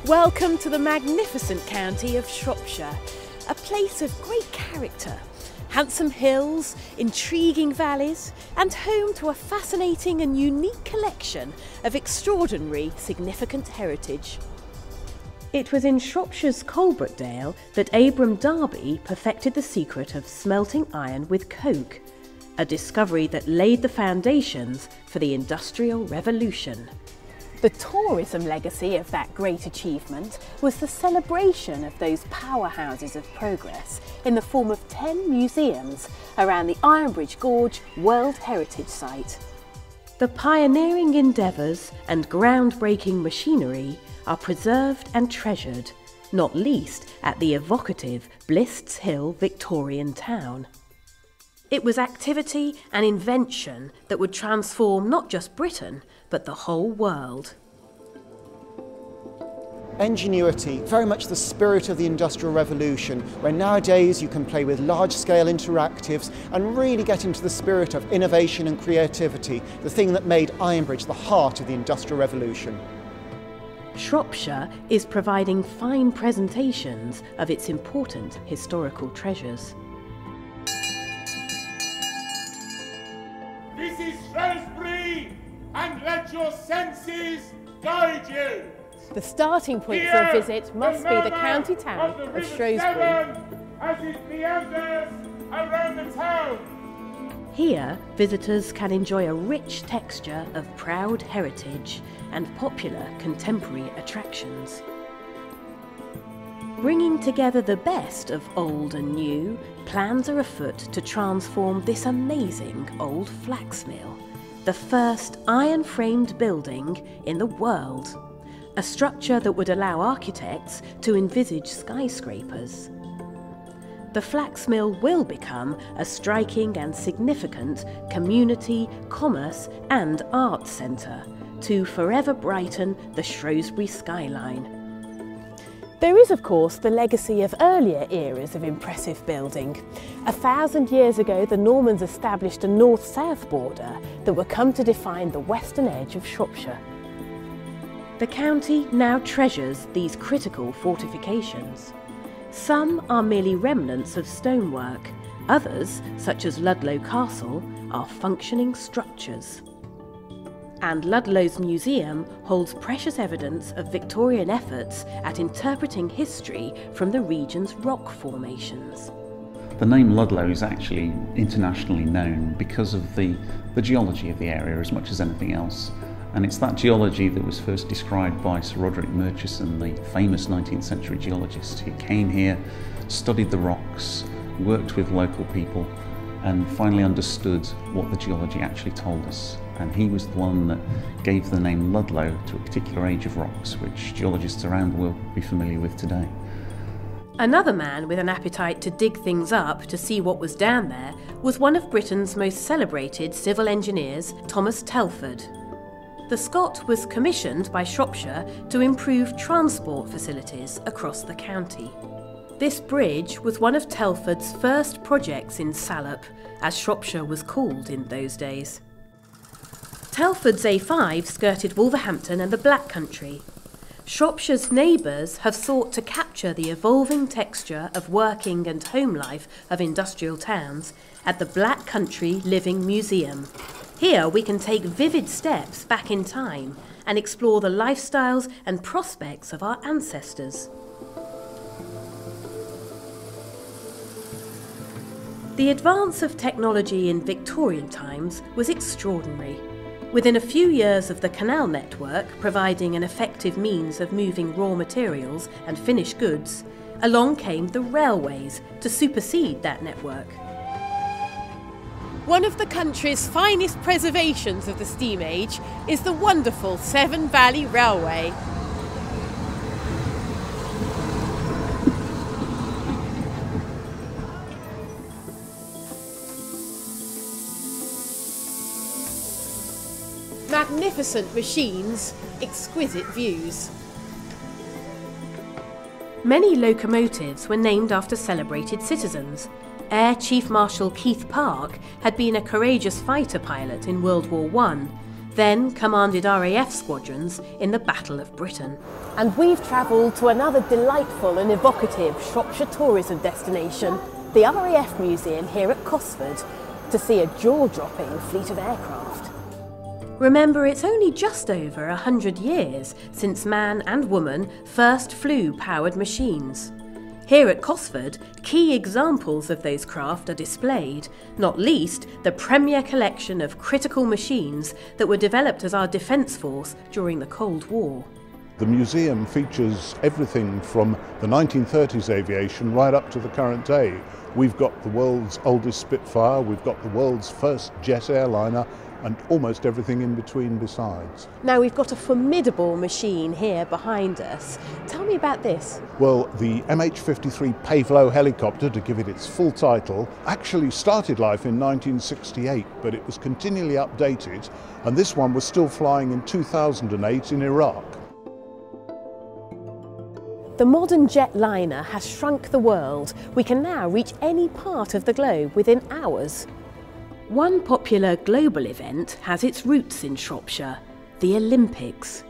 Welcome to the magnificent county of Shropshire, a place of great character, handsome hills, intriguing valleys, and home to a fascinating and unique collection of extraordinary, significant heritage. It was in Shropshire's Coalbrookdale that Abram Darby perfected the secret of smelting iron with coke, a discovery that laid the foundations for the Industrial Revolution. The tourism legacy of that great achievement was the celebration of those powerhouses of progress in the form of 10 museums around the Ironbridge Gorge World Heritage Site. The pioneering endeavours and groundbreaking machinery are preserved and treasured, not least at the evocative Blists Hill Victorian town. It was activity and invention that would transform not just Britain, but the whole world. Ingenuity, very much the spirit of the Industrial Revolution, where nowadays you can play with large-scale interactives and really get into the spirit of innovation and creativity, the thing that made Ironbridge the heart of the Industrial Revolution. Shropshire is providing fine presentations of its important historical treasures. This is Shrewsbury, and let your senses guide you. The starting point for a visit must be the county town of Shrewsbury. As it meanders around the town. Here, visitors can enjoy a rich texture of proud heritage and popular contemporary attractions. Bringing together the best of old and new, plans are afoot to transform this amazing old flax mill, the first iron-framed building in the world, a structure that would allow architects to envisage skyscrapers. The flax mill will become a striking and significant community, commerce and arts centre to forever brighten the Shrewsbury skyline. There is, of course, the legacy of earlier eras of impressive building. 1,000 years ago, the Normans established a north-south border that would come to define the western edge of Shropshire. The county now treasures these critical fortifications. Some are merely remnants of stonework, others, such as Ludlow Castle, are functioning structures. And Ludlow's museum holds precious evidence of Victorian efforts at interpreting history from the region's rock formations. The name Ludlow is actually internationally known because of the geology of the area as much as anything else. And it's that geology that was first described by Sir Roderick Murchison, the famous 19th century geologist who came here, studied the rocks, worked with local people, and finally understood what the geology actually told us. And he was the one that gave the name Ludlow to a particular age of rocks, which geologists around the world will be familiar with today. Another man with an appetite to dig things up to see what was down there was one of Britain's most celebrated civil engineers, Thomas Telford. The Scot was commissioned by Shropshire to improve transport facilities across the county. This bridge was one of Telford's first projects in Salop, as Shropshire was called in those days. Telford's A5 skirted Wolverhampton and the Black Country. Shropshire's neighbours have sought to capture the evolving texture of working and home life of industrial towns at the Black Country Living Museum. Here we can take vivid steps back in time and explore the lifestyles and prospects of our ancestors. The advance of technology in Victorian times was extraordinary. Within a few years of the canal network providing an effective means of moving raw materials and finished goods, along came the railways to supersede that network. One of the country's finest preservations of the steam age is the wonderful Severn Valley Railway. Magnificent machines, exquisite views. Many locomotives were named after celebrated citizens. Air Chief Marshal Keith Park had been a courageous fighter pilot in World War I. then commanded RAF squadrons in the Battle of Britain. And we've travelled to another delightful and evocative Shropshire tourism destination, the RAF Museum here at Cosford, to see a jaw-dropping fleet of aircraft. Remember, it's only just over 100 years since man and woman first flew powered machines. Here at Cosford, key examples of those craft are displayed, not least the premier collection of critical machines that were developed as our defence force during the Cold War. The museum features everything from the 1930s aviation right up to the current day. We've got the world's oldest Spitfire, we've got the world's first jet airliner, and almost everything in between besides. Now we've got a formidable machine here behind us. Tell me about this. Well, the MH-53 Pavlo helicopter, to give it its full title, actually started life in 1968, but it was continually updated, and this one was still flying in 2008 in Iraq. The modern jetliner has shrunk the world. We can now reach any part of the globe within hours. One popular global event has its roots in Shropshire, the Olympics.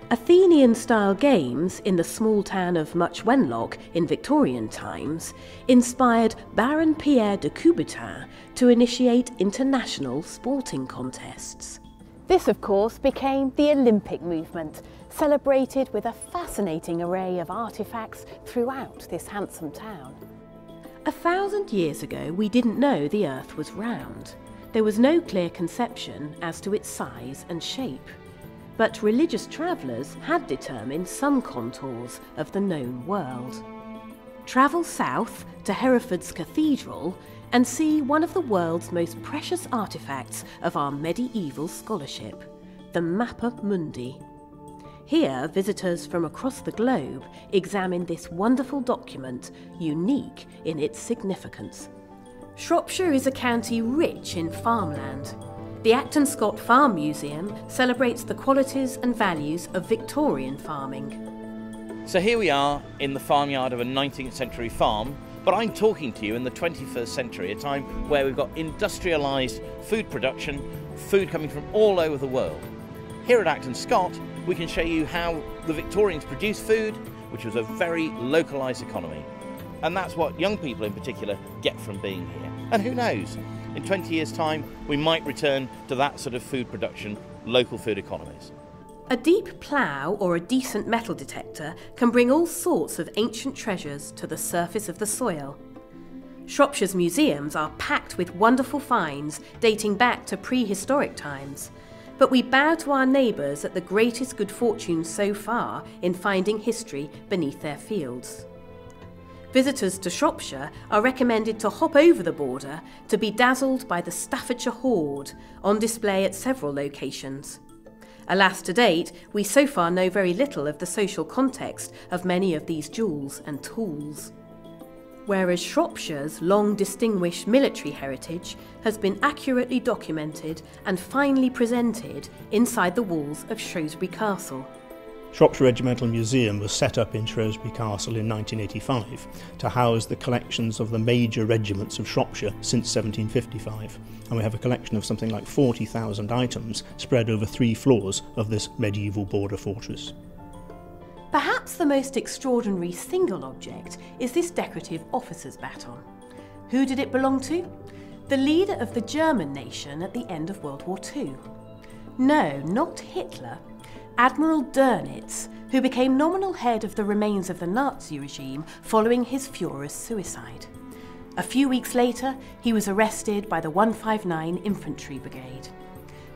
Athenian-style games in the small town of Much Wenlock in Victorian times inspired Baron Pierre de Coubertin to initiate international sporting contests. This, of course, became the Olympic movement, celebrated with a fascinating array of artefacts throughout this handsome town. 1,000 years ago, we didn't know the Earth was round. There was no clear conception as to its size and shape. But religious travellers had determined some contours of the known world. Travel south to Hereford's Cathedral and see one of the world's most precious artefacts of our medieval scholarship, the Mappa Mundi. Here, visitors from across the globe examine this wonderful document, unique in its significance. Shropshire is a county rich in farmland. The Acton Scott Farm Museum celebrates the qualities and values of Victorian farming. So here we are in the farmyard of a 19th century farm, but I'm talking to you in the 21st century, a time where we've got industrialised food production, food coming from all over the world. Here at Acton Scott, we can show you how the Victorians produced food, which was a very localised economy. And that's what young people in particular get from being here. And who knows, in 20 years' time, we might return to that sort of food production, local food economies. A deep plough or a decent metal detector can bring all sorts of ancient treasures to the surface of the soil. Shropshire's museums are packed with wonderful finds dating back to prehistoric times. But we bow to our neighbours at the greatest good fortune so far in finding history beneath their fields. Visitors to Shropshire are recommended to hop over the border to be dazzled by the Staffordshire hoard on display at several locations. Alas, to date, we so far know very little of the social context of many of these jewels and tools. Whereas Shropshire's long distinguished military heritage has been accurately documented and finely presented inside the walls of Shrewsbury Castle. Shropshire Regimental Museum was set up in Shrewsbury Castle in 1985 to house the collections of the major regiments of Shropshire since 1755, and we have a collection of something like 40,000 items spread over 3 floors of this medieval border fortress. Perhaps the most extraordinary single object is this decorative officer's baton. Who did it belong to? The leader of the German nation at the end of World War II. No, not Hitler. Admiral Dönitz, who became nominal head of the remains of the Nazi regime following his Führer's suicide. A few weeks later, he was arrested by the 159 Infantry Brigade.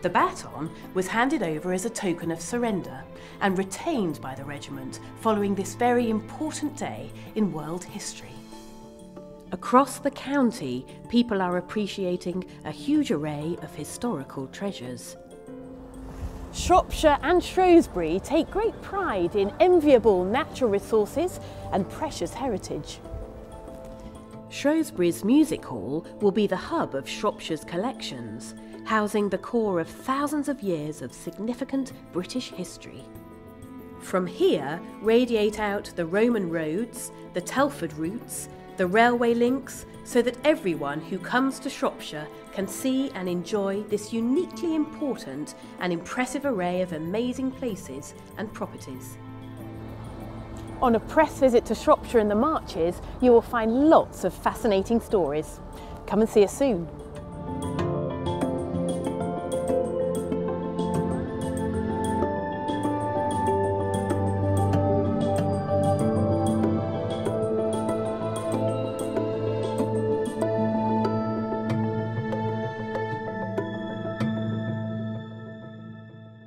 The baton was handed over as a token of surrender and retained by the regiment following this very important day in world history. Across the county, people are appreciating a huge array of historical treasures. Shropshire and Shrewsbury take great pride in enviable natural resources and precious heritage. Shrewsbury's Music Hall will be the hub of Shropshire's collections, housing the core of thousands of years of significant British history. From here radiate out the Roman roads, the Telford routes, the railway links, so that everyone who comes to Shropshire can see and enjoy this uniquely important and impressive array of amazing places and properties. On a press visit to Shropshire in the Marches, you will find lots of fascinating stories. Come and see us soon.